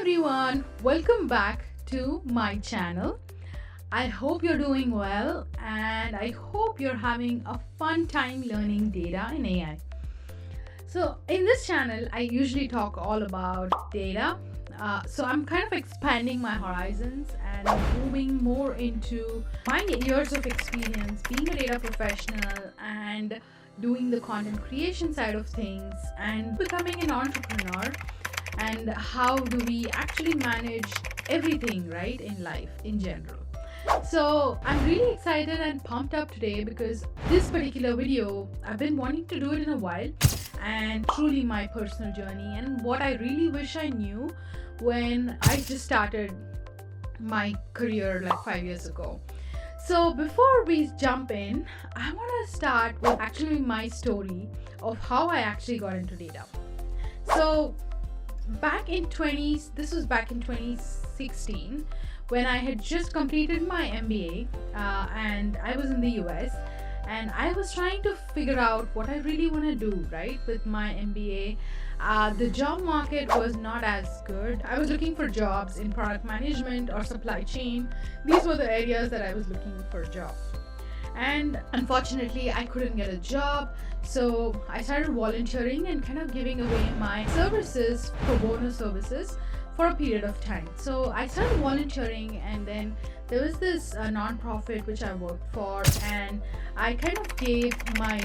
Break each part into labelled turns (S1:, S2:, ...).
S1: everyone, welcome back to my channel. I hope you're doing well and I hope you're having a fun time learning data in AI. So in this channel, I usually talk all about data. So I'm kind of expanding my horizons and moving more into my years of experience being a data professional and doing the content creation side of things and becoming an entrepreneur, and how do we actually manage everything right in life in general. So I'm really excited and pumped up today because this particular video, I've been wanting to do it in a while, and truly my personal journey and what I really wish I knew when I just started my career like 5 years ago. So before we jump in, I want to start with actually my story of how I actually got into data. So this was back in 2016 when I had just completed my MBA, and I was in the US and I was trying to figure out what I really want to do right with my MBA. The job market was not as good. I was looking for jobs in product management or supply chain. These were the areas that I was looking for a job, and unfortunately I couldn't get a job. So I started volunteering and kind of giving away my services, pro bono services, for a period of time. So I started volunteering, and then there was this non-profit which I worked for, and I kind of gave my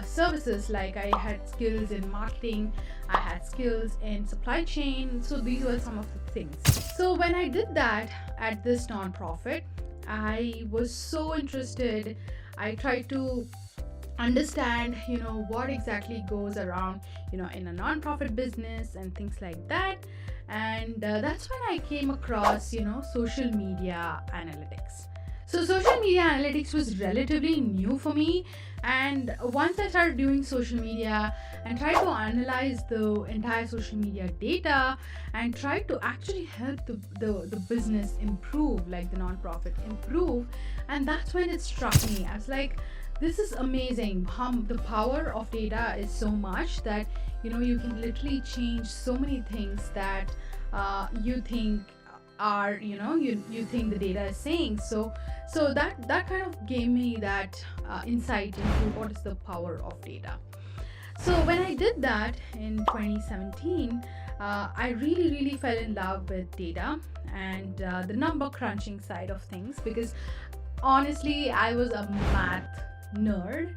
S1: services. Like I had skills in marketing, I had skills in supply chain, so these were some of the things. So when I did that at this non-profit, I was so interested. I tried to understand what exactly goes around in a non-profit business and things like that. And that's when I came across social media analytics. So social media analytics was relatively new for me, and once I started doing social media and tried to analyze the entire social media data and tried to actually help the business improve, like the non-profit improve, and that's when it struck me. I was like, this is amazing. The power of data is so much that you can literally change so many things that you think are you think the data is saying. So that kind of gave me that insight into what is the power of data. So when I did that in 2017, I really fell in love with data and the number crunching side of things, because honestly I was a math nerd.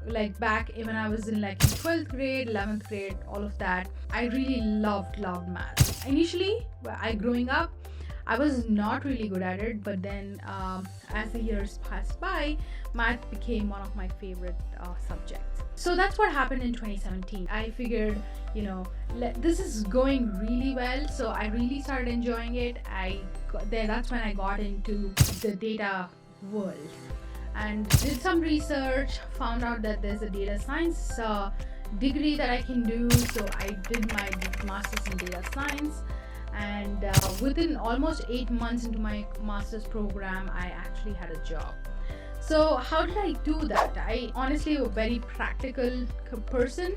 S1: Like back when I was in 12th grade, 11th grade, all of that, I really loved math. Initially, growing up, I was not really good at it, but then as the years passed by, math became one of my favorite subjects. So that's what happened in 2017. I figured, this is going really well, so I really started enjoying it. That's when I got into the data world and did some research, found out that there's a data science degree that I can do. So I did my master's in data science, and within almost 8 months into my master's program, I actually had a job. So how did I do that? I honestly am a very practical person.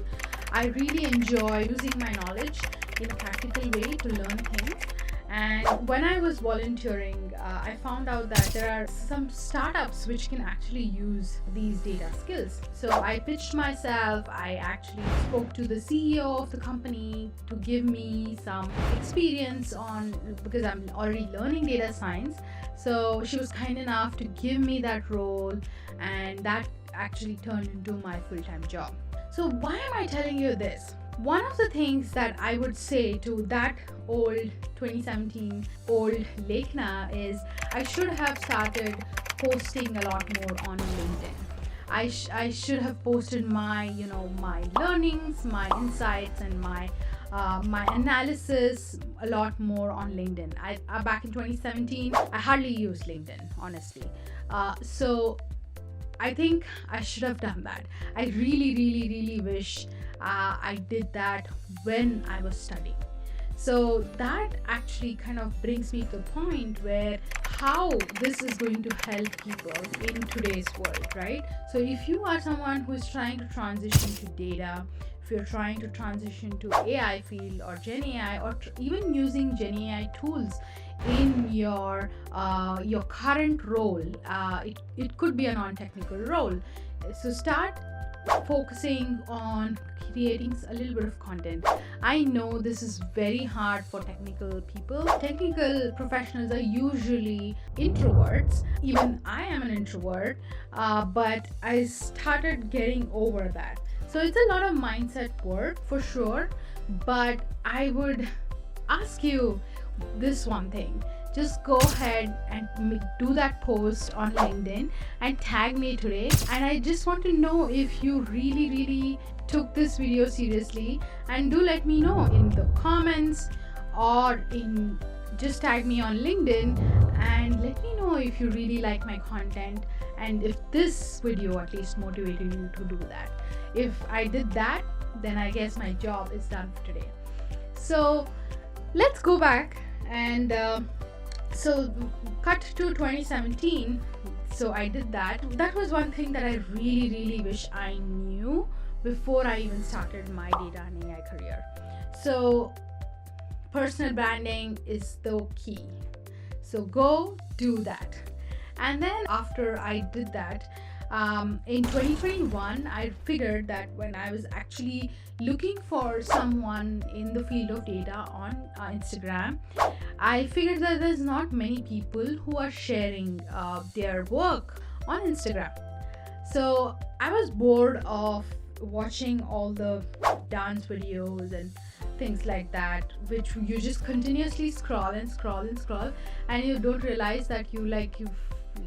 S1: I really enjoy using my knowledge in a practical way to learn things. And when I was volunteering, I found out that there are some startups which can actually use these data skills. So I pitched myself. I actually spoke to the CEO of the company to give me some experience because I'm already learning data science. So she was kind enough to give me that role, and that actually turned into my full-time job. So why am I telling you this? One of the things that I would say to that old 2017 old Lekhna is I should have started posting a lot more on LinkedIn. I should have posted my my learnings, my insights, and my analysis a lot more on LinkedIn. Back in 2017, I hardly used LinkedIn, honestly. So I think I should have done that. I really wish I did that when I was studying. So that actually kind of brings me to the point where how this is going to help people in today's world, right? So if you are someone who is trying to transition to data, if you're trying to transition to AI field or Gen AI, or even using Gen AI tools in your current role, it could be a non-technical role. So start focusing on creating a little bit of content. I know this is very hard for technical people. Technical professionals are usually introverts. Even I am an introvert, but I started getting over that. So it's a lot of mindset work for sure, but I would ask you this one thing. Just go ahead and do that post on LinkedIn and tag me today. And I just want to know if you really took this video seriously, and do let me know in the comments, or just tag me on LinkedIn and let me know if you really like my content, and if this video at least motivated you to do that. If I did that, then I guess my job is done for today. So let's go back and so cut to 2017. So I did that. That was one thing that I really wish I knew before I even started my data and AI career. So personal branding is the key. So go do that. And then after I did that, in 2021, I figured that when I was actually looking for someone in the field of data on Instagram, I figured that there's not many people who are sharing their work on Instagram. So I was bored of watching all the dance videos and things like that, which you just continuously scroll and you don't realize that you've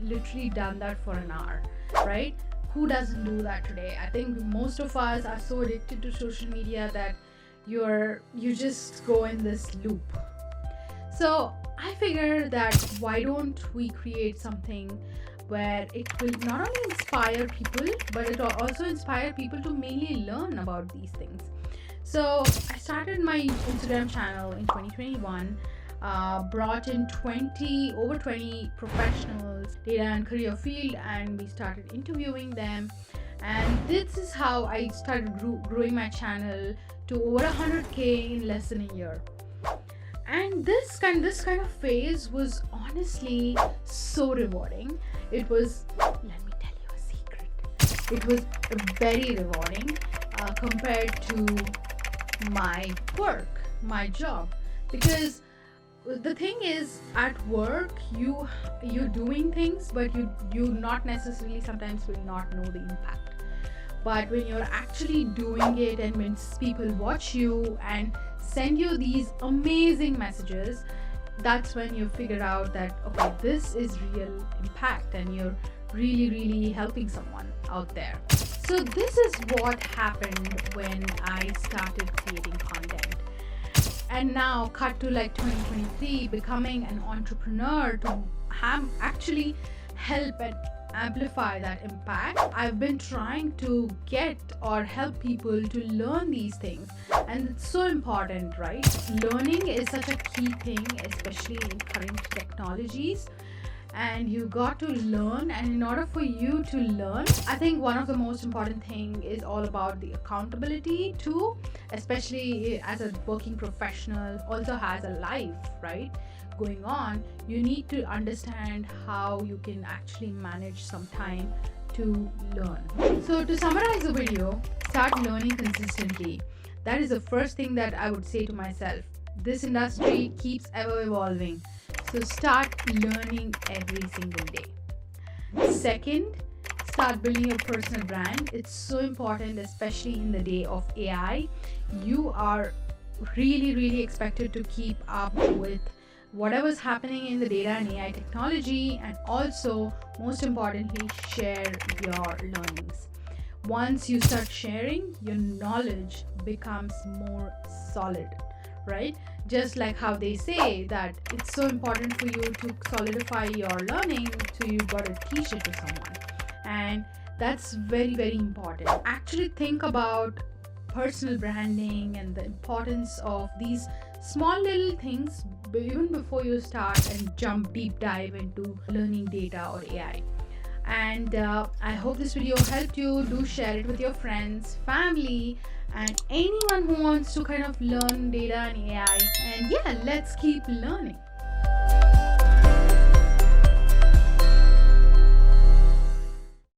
S1: literally done that for an hour, right? Who doesn't do that today? I think most of us are so addicted to social media that you just go in this loop. So I figured that why don't we create something where it will not only inspire people, but it will also inspire people to mainly learn about these things. So I started my Instagram channel in 2021, brought in over 20 professionals, data and career field, and we started interviewing them. And this is how I started growing my channel to over 100K in less than a year. And this kind of phase was honestly so rewarding. It was, let me tell you a secret, it was very rewarding compared to my work, my job. Because the thing is, at work you're doing things, but you not necessarily sometimes will not know the impact. But when you're actually doing it, and when people watch you and send you these amazing messages, that's when you figure out that, okay, this is real impact and you're really helping someone out there. So this is what happened when I started creating content. And now cut to 2023, becoming an entrepreneur to actually help and amplify that impact. I've been trying to get or help people to learn these things, and it's so important, right? Learning is such a key thing, especially in current technologies, and you got to learn. And in order for you to learn, I think one of the most important thing is all about the accountability too, especially as a working professional, also has a life, right, going on. You need to understand how you can actually manage some time to learn. So to summarize the video, start learning consistently. That is the first thing that I would say to myself. This industry keeps ever evolving, so start learning every single day. Second, start building your personal brand. It's so important, especially in the day of AI. You are really expected to keep up with whatever's happening in the data and AI technology, and also, most importantly, share your learnings. Once you start sharing, your knowledge becomes more solid, right? Just like how they say that it's so important for you to solidify your learning, so you got to teach it to someone. And that's very important. Actually think about personal branding and the importance of these small little things even before you start and jump deep dive into learning data or AI. And I hope this video helped you. Do share it with your friends, family, and anyone who wants to kind of learn data and AI. And yeah, let's keep learning.